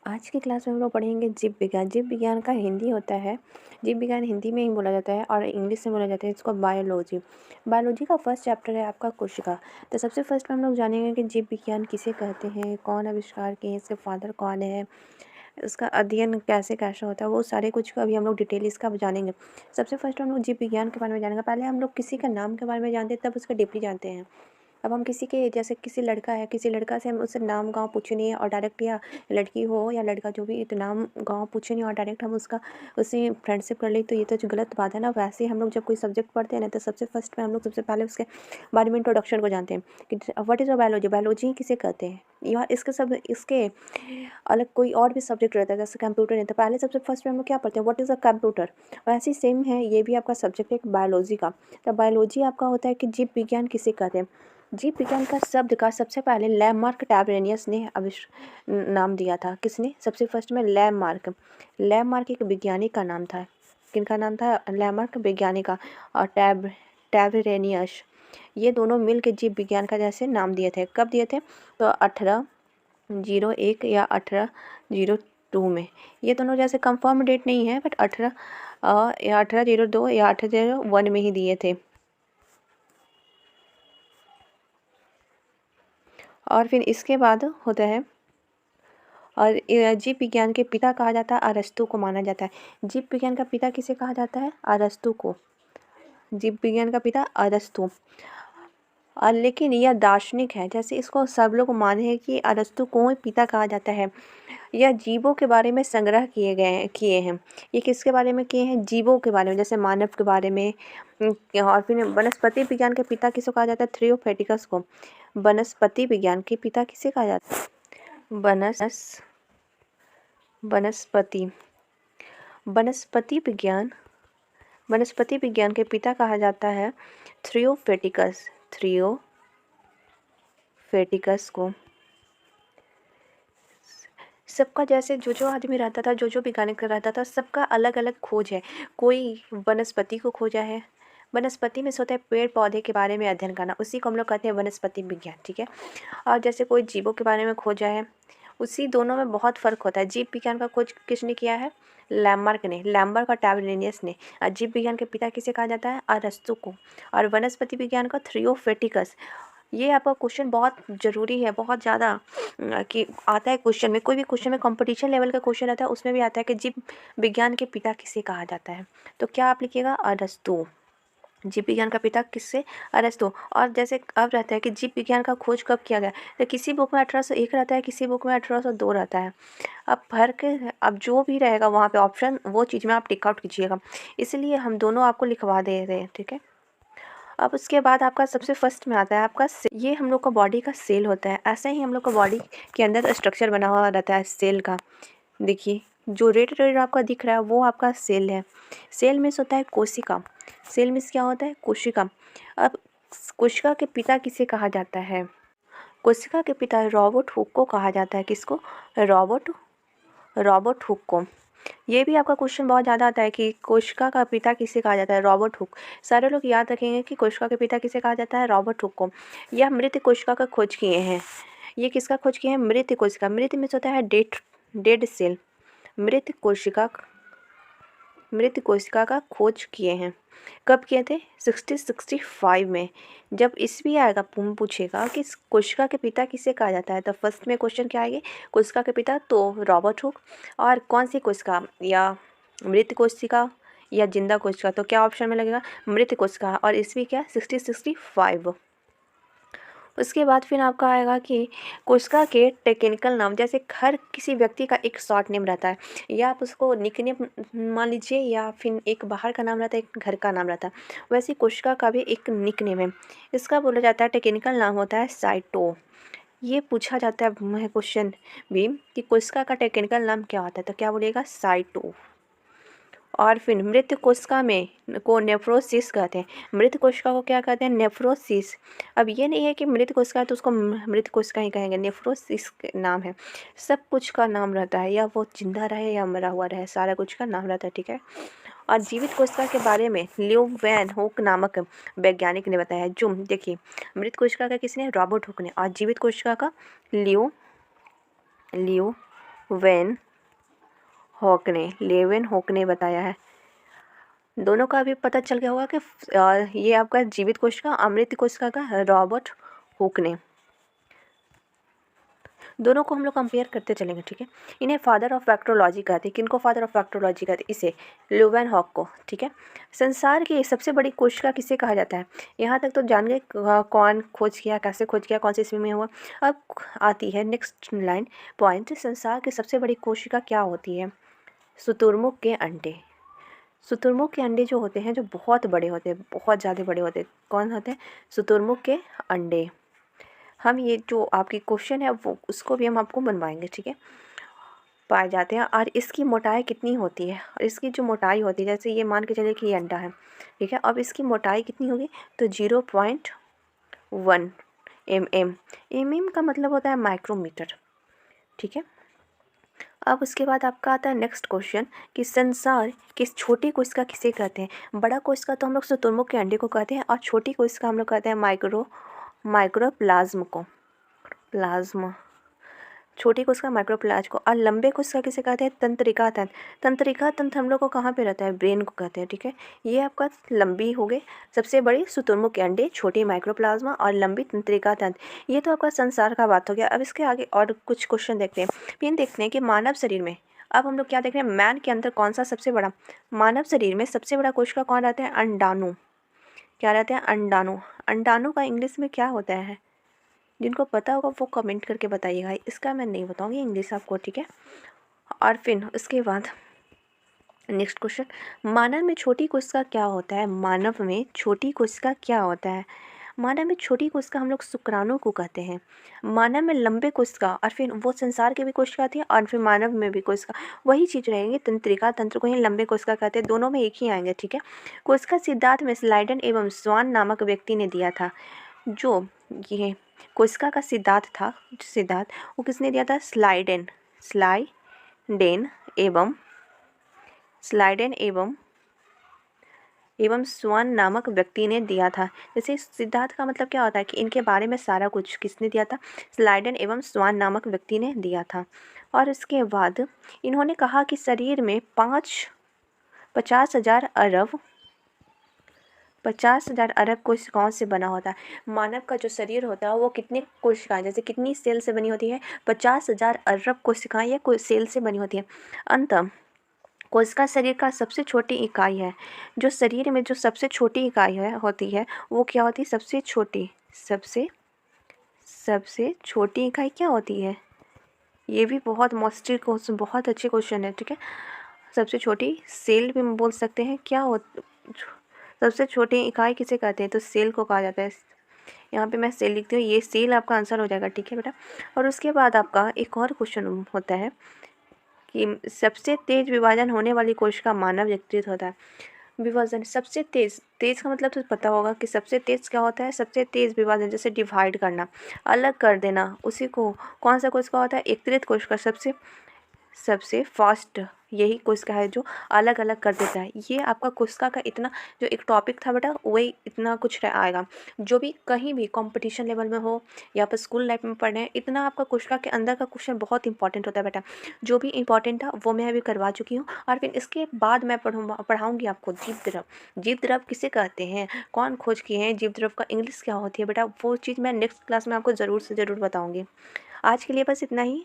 आज की क्लास में हम लोग पढ़ेंगे जीव विज्ञान। जीव विज्ञान का हिंदी होता है, जीव विज्ञान हिंदी में ही बोला जाता है और इंग्लिश में बोला जाता है इसको बायोलॉजी। बायोलॉजी का फर्स्ट चैप्टर है आपका कोशिका। तो सबसे फर्स्ट में हम लोग जानेंगे कि जीव विज्ञान किसे कहते हैं, कौन आविष्कार किए हैं, इसके फादर कौन है, उसका अध्ययन कैसे कैसे होता है, वो सारे कुछ का अभी हम लोग डिटेल इसका जानेंगे। सबसे फर्स्ट हम लोग जीव विज्ञान के बारे में जानेंगे। पहले हम लोग किसी का नाम के बारे में जानते हैं, तब उसका डीपली जानते हैं। अब हम किसी के जैसे किसी लड़का है, किसी लड़का से हम उससे नाम गाँव पूछे नहीं है और डायरेक्ट, या लड़की हो या लड़का जो भी, तो नाम गाँव पूछे नहीं और डायरेक्ट हम उससे फ्रेंडशिप कर ली, तो ये तो गलत बात है ना। वैसे ही हम लोग जब कोई सब्जेक्ट पढ़ते हैं ना, तो सबसे फर्स्ट में हम लोग सबसे पहले उसके बारे में इंट्रोडक्शन को जानते हैं कि what is a biology, biology किसे कहते हैं। या इसके अलग कोई और भी सब्जेक्ट रहता है, जैसे कंप्यूटर है, तो पहले सबसे फर्स्ट में हम लोग क्या पढ़ते हैं, व्हाट इज़ अ कंप्यूटर। वैसे ही सेम है, ये भी आपका सब्जेक्ट है बायोलॉजी का। तो बायोलॉजी आपका होता है कि जीव विज्ञान किसे कहते हैं। जीव विज्ञान का शब्द का सबसे पहले लैमार्क टैबरेनियस ने नाम दिया था। किसने? सबसे फर्स्ट में लैमार्क। लैमार्क एक वैज्ञानिक का नाम था। किनका नाम था? लैमार्क वैज्ञानिक का। और टैबरेनियस, ये दोनों मिल के जीव विज्ञान का जैसे नाम दिए थे। कब दिए थे? तो 1801 या 1802 में। ये दोनों जैसे कंफर्म डेट नहीं है, बट 1802 या 1801 में ही दिए थे। और फिर इसके बाद होता है, और जीव विज्ञान के पिता कहा जाता है अरस्तु को माना जाता है। जीव विज्ञान का पिता किसे कहा जाता है? अरस्तु को। जीव विज्ञान का पिता अरस्तु। और लेकिन यह दार्शनिक है, जैसे इसको सब लोग माने हैं कि अरस्तु को ही पिता कहा जाता है। यह जीवों के बारे में संग्रह किए हैं। ये किसके बारे में किए हैं? जीवों के बारे में, जैसे मानव के बारे में। और फिर वनस्पति विज्ञान के पिता किसे कहा जाता है? थ्रियोफेटिकस को। वनस्पति विज्ञान के पिता किसे कहा जाता है? वनस्पति विज्ञान के पिता कहा जाता है थ्रियोफेटिकस को। सबका जैसे जो आदमी रहता था, जो वैज्ञानिक रहता था, सबका अलग अलग खोज है। कोई वनस्पति को खोजा है। वनस्पति में से होता है पेड़ पौधे के बारे में अध्ययन करना, उसी को हम लोग कहते हैं वनस्पति विज्ञान, ठीक है। और जैसे कोई जीवों के बारे में खोजा है, उसी दोनों में बहुत फ़र्क होता है। जीव विज्ञान का खोज किसने किया है? लैम्बार्क और टैबरेनियस ने। और जीव विज्ञान के पिता किसे कहा जाता है? अरस्तु को। और वनस्पति विज्ञान का थ्रियोफेटिकस। ये आपका क्वेश्चन बहुत ज़रूरी है, बहुत ज़्यादा कि आता है क्वेश्चन में। कोई भी क्वेश्चन में कंपटीशन लेवल का क्वेश्चन आता है, उसमें भी आता है कि जीव विज्ञान के पिता किसे कहा जाता है। तो क्या आप लिखिएगा? अरस्तु। जीव विज्ञान का पिता किससे? अरस्तु। और जैसे अब रहता है कि जीव विज्ञान का खोज कब किया गया, तो किसी बुक में 1801 रहता है, किसी बुक में 1802 रहता है। अब फर्क, अब जो भी रहेगा वहाँ पे ऑप्शन, वो चीज़ में आप टिक आउट कीजिएगा। इसलिए हम दोनों आपको लिखवा दे रहे हैं, ठीक है। अब उसके बाद आपका सबसे फर्स्ट में आता है आपका ये हम लोग का बॉडी का सेल होता है। ऐसे ही हम लोग का बॉडी के अंदर स्ट्रक्चर बना हुआ रहता है सेल का। देखिए, जो रेड रेड आपका दिख रहा है वो आपका सेल है। सेल में होता है कोशिका। सेल में क्या होता है? कोशिका। अब कोशिका के पिता किसे कहा जाता है? कोशिका के पिता रॉबर्ट हुक को कहा जाता है। किसको? रॉबर्ट हुक को। ये भी आपका क्वेश्चन बहुत ज़्यादा आता है कि कोशिका का पिता किसे कहा जाता है? Robert Hooke. सारे लोग याद रखेंगे कि कोशिका के पिता किसे कहा जाता है? रॉबर्ट हुक को। यह मृत कोशिका का खोज किए हैं। ये किसका खोज किए हैं? मृत कोशिका। मृत में होता है डेड सेल। मृत कोशिका का खोज किए हैं। कब किए थे? 1665 में। जब ईस्वी आएगा, पूछेगा कि कोशिका के पिता किसे कहा जाता है, तो फर्स्ट में क्वेश्चन क्या आएगी? कोशिका के पिता तो रॉबर्ट हुक। और कौन सी कोशिका? या मृत कोशिका या जिंदा कोशिका? तो क्या ऑप्शन में लगेगा? मृत कोशिका। और ईस्वी क्या? 1665। उसके बाद फिर आपका आएगा कि कोशिका के टेक्निकल नाम। जैसे हर किसी व्यक्ति का एक शॉर्ट नेम रहता है, या आप उसको निकनेम मान लीजिए, या फिर एक बाहर का नाम रहता है, एक घर का नाम रहता है। वैसे कोशिका का भी एक निकनेम है। इसका बोला जाता है, टेक्निकल नाम होता है साइटो। ये पूछा जाता है क्वेश्चन भी कि कोशिका का टेक्निकल नाम क्या होता है, तो क्या बोलिएगा? साइटो। और फिर मृत कोशिका में को नेफ्रोसिस कहते हैं। मृत कोशिका को क्या कहते हैं? नेफ्रोसिस। अब ये नहीं है कि मृत कोशिका है तो उसको मृत कोशिका ही कहेंगे, नेफ्रोसिस नाम है। सब कुछ का नाम रहता है, या वो जिंदा रहे या मरा हुआ रहे, सारा कुछ का नाम रहता है, ठीक है। और जीवित कोशिका के बारे में लियो वैन हुक नामक वैज्ञानिक ने बताया। जो देखिए, मृत कोशिका का किसने? रॉबर्ट हुक ने। और जीवित कोशिका का लियो वेन हॉकने, लेवेन हॉकने बताया है। दोनों का भी पता चल गया होगा कि ये आपका जीवित कोशिका, अमृत कोशिका का रॉबर्ट हुक ने। दोनों को हम लोग कंपेयर करते चलेंगे, ठीक है। इन्हें फादर ऑफ बैक्टीरियोलॉजी कहते हैं। किनको फादर ऑफ बैक्टीरियोलॉजी कहते हैं? इसे, ल्यूवेनहॉक को, ठीक है। संसार की सबसे बड़ी कोशिका किसे कहा जाता है? यहाँ तक तो जान गए कौन खोज किया, कैसे खोज किया, कौन सी ईस्वी में हुआ। अब आती है नेक्स्ट लाइन पॉइंट, संसार की सबसे बड़ी कोशिका क्या होती है? शुतुरमुर्ग के अंडे। शुतुरमुर्ग के अंडे जो होते हैं, जो बहुत बड़े होते हैं, बहुत ज़्यादा बड़े होते हैं, कौन होते हैं? शुतुरमुर्ग के अंडे। हम ये जो आपकी क्वेश्चन है वो उसको भी हम आपको बनवाएंगे, ठीक है। पाए जाते हैं। और इसकी मोटाई कितनी होती है? और इसकी जो मोटाई होती है, जैसे ये मान के चलिए कि ये अंडा है, ठीक है। अब इसकी मोटाई कितनी होगी? तो 0.1 mm का मतलब होता है माइक्रोमीटर, ठीक है। अब उसके बाद आपका आता है नेक्स्ट क्वेश्चन कि संसार की छोटी कोशिका किसे कहते हैं? बड़ा कोशिका तो हम लोग शुतुरमुर्ग के अंडे को कहते हैं, और छोटी कोशिका हम लोग कहते हैं माइक्रोप्लाज्म को, प्लाज्मा। छोटी कोशिका माइक्रोप्लाज्म को। और लंबे कोशिका किसे कहते हैं? तंत्रिका तंत्र। तंत्रिका तंत्र हम लोग को कहाँ पे रहता है? ब्रेन को कहते हैं, ठीक है। ये आपका लंबी हो गई, सबसे बड़ी शुतुरमुर्ग के अंडे, छोटी माइक्रोप्लाज्मा और लंबी तंत्रिका तंत्र। ये तो आपका संसार का बात हो गया। अब इसके आगे और कुछ क्वेश्चन देखते हैं। फिर देखते हैं कि मानव शरीर में, अब हम लोग क्या देख रहे हैं? मैन के अंदर कौन सा सबसे बड़ा, मानव शरीर में सबसे बड़ा कोशिका कौन रहता है? अंडाणु। क्या रहता है? अंडाणु। अंडाणु का इंग्लिश में क्या होता है? जिनको पता होगा वो कमेंट करके बताइएगा। इसका मैं नहीं बताऊंगी इंग्लिश आपको, ठीक है। और फिर उसके बाद नेक्स्ट क्वेश्चन, मानव में छोटी कोशिका क्या होता है? मानव में छोटी कोशिका क्या होता है? मानव में छोटी कोशिका हम लोग शुक्राणु को कहते हैं। मानव में लंबे कोशिका, और फिर वो संसार की भी कोशिका थी, और फिर मानव में भी कोशिका, वही चीज़ रहेंगे। तंत्रिका तंत्र को ही लंबे कोशिका कहते हैं। दोनों में एक ही आएंगे, ठीक है। कोशिका सिद्धांत में स्लाइडन एवं स्वान नामक व्यक्ति ने दिया था। जो ये कोशिका का सिद्धांत था, सिद्धांत वो किसने दिया था? स्लाइडेन एवं स्वान नामक व्यक्ति ने दिया था। जैसे सिद्धांत का मतलब क्या होता है कि इनके बारे में सारा कुछ किसने दिया था? स्लाइडेन एवं स्वान नामक व्यक्ति ने दिया था। और उसके बाद इन्होंने कहा कि शरीर में 50,000 अरब कोशिकाओं से बना होता है। मानव का जो शरीर होता है वो कितनी कोशिकाएं, जैसे कितनी सेल से बनी होती है? 50,000 अरब कोशिकाएं या सेल से बनी होती है। अंततः कोशिका शरीर का सबसे छोटी इकाई है। जो शरीर में जो सबसे छोटी इकाई होती है वो क्या होती है? सबसे छोटी इकाई क्या होती है? ये भी बहुत मोस्टली क्वेश्चन, बहुत अच्छे क्वेश्चन है, ठीक है। सबसे छोटी सेल भी बोल सकते हैं। क्या हो सबसे छोटी इकाई किसे कहते हैं? तो सेल को कहा जाता है। यहाँ पे मैं सेल लिखती हूँ, ये सेल आपका आंसर हो जाएगा, ठीक है बेटा। और उसके बाद आपका एक और क्वेश्चन होता है कि सबसे तेज विभाजन होने वाली कोशिका मानव यकृत होता है। विभाजन सबसे तेज का मतलब तो पता होगा कि सबसे तेज क्या होता है? सबसे तेज विभाजन, जैसे डिवाइड करना, अलग कर देना, उसी को कौन सा कोशिका होता है? यकृत कोशिका सबसे फास्ट यही कोशिका है जो अलग अलग कर देता है। ये आपका कोशिका का इतना जो एक टॉपिक था बेटा, वही इतना कुछ आएगा। जो भी कहीं भी कंपटीशन लेवल में हो या फिर स्कूल लाइफ में पढ़े हैं, इतना आपका कोशिका के अंदर का क्वेश्चन बहुत इंपॉर्टेंट होता है बेटा। जो भी इंपॉर्टेंट था वो मैं अभी करवा चुकी हूँ। और फिर इसके बाद मैं पढ़ाऊँगी आपको जीव द्रव। जीव द्रव किसे कहते हैं? कौन खोज किए हैं? जीव द्रव का इंग्लिश क्या होती है बेटा? वो चीज़ मैं नेक्स्ट क्लास में आपको ज़रूर से ज़रूर बताऊँगी। आज के लिए बस इतना ही।